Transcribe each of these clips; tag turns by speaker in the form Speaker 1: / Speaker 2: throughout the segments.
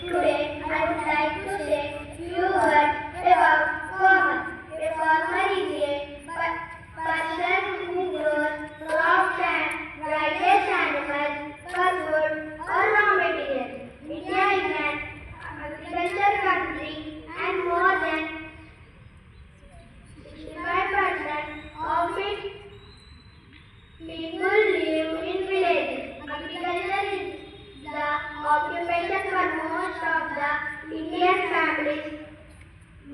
Speaker 1: Today I would like to say few words about farmer. A farmer is a person who grows crops and raises animals for food or raw materials. India is an agricultural country and more than 65% of its people live in villages. Agriculture is the occupation for most of the Indian families.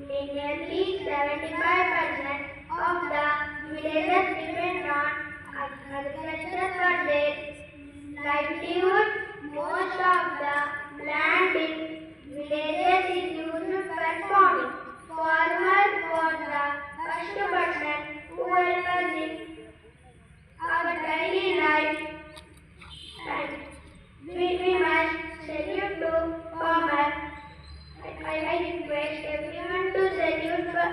Speaker 1: Nearly 75% of the villages depend on agriculture for their livelihood. Most of the land in villages is used for farming. Farmers was the first person who helped us in our daily life. And we must salute to farmers. I request everyone to salute the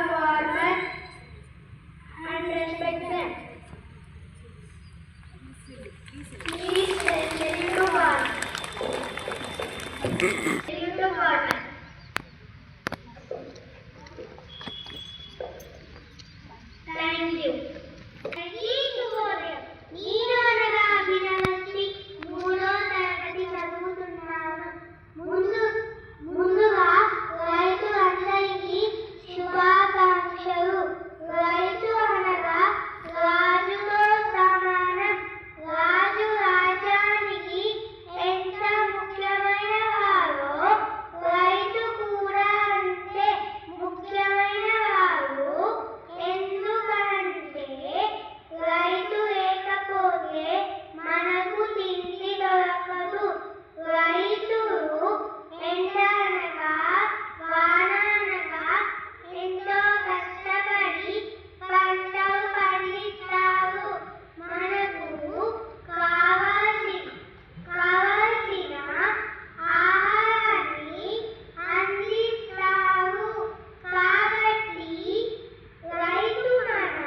Speaker 1: farmers and respect them. Please salute to farmers. Salute to farmers. Thank you. నేను అనగా అభినవశ్రీ మూడో తరగతి చదువుతున్నాను. ముందుగా రైతు అందరికీ శుభాకాంక్షలు. రైతు అనగా రాజుతో సమానం. రాజు రాజ్యానికి ఎంత ముఖ్యమైన వారో రైతు కూడా అంతే ముఖ్యమైన వారు. ఎందుకంటే రైతు లేకపోతే మనకు తిండి దొరకదు. రైతులు ఎండ అనగా వాన అనగా ఎంతో కష్టపడి పంటలు పండిస్తారు. మనకు కావలసిన ఆహారాన్ని అందిస్తారు. కాబట్టి రైతు మన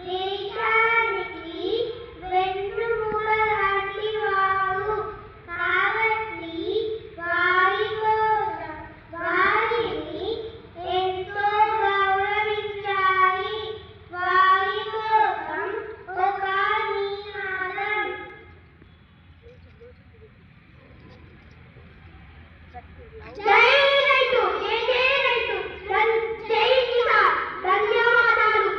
Speaker 1: దేశానికి వెన్నుముక లాంటి వారు. కాబట్టి వారిని ఎంతో గౌరవించాలి. వారి కోసం ఒక నినాదం. జై రైతు, జై జై రైతు, జై కిసాన్. ధన్యవాదాలు.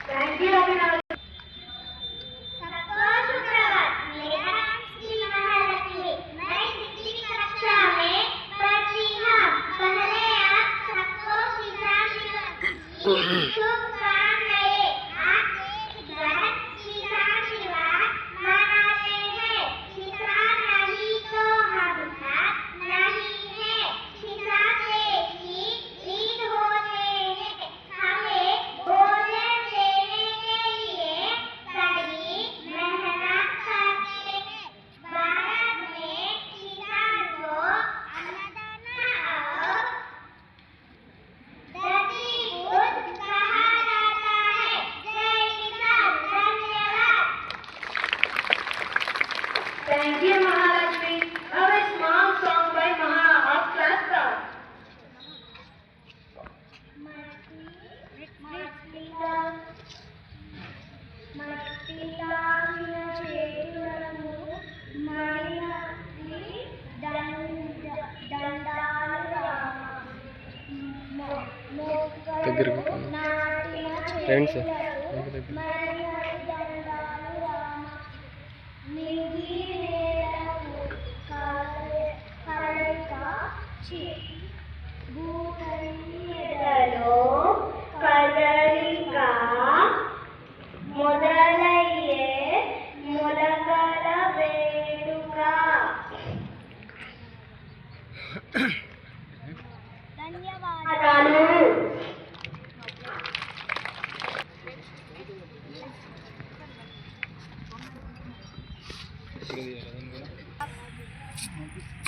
Speaker 1: Thank you, Abhinav. सबको शुक्रवार। मेरा नाम श्री महालक्ष्मी। मैं 6वीं कक्षा में पढ़ती हूँ। पहले आप सबको किसान दिवस की शुभकामनाएं। आज किसान दिवस मनाते हैं। किसान नहीं तो हम नहीं है। किसान देश की रीढ़ होते हैं। हमें भोजन देने के लिए कड़ी मेहनत करते हैं। भारत में किसान को अन्नदाता और धरतीपुत्र कहा जाता है। जय किसान। धन्यवाद। Thank you, Mahalakshmi. Now a small song by Maha of class class. మట్టిలాగిన చేతులను మడినట్టి దండాలు రామ. మొక్కలు నాటిన చేతులకు మడినట్టి దండాలు రామ. నింగి నేలకు కలయిక భూమి ఎదలో కదలిక మొదలయ్యే మొలకల వేడుక. ధన్యవాదాలు.
Speaker 2: Gracias.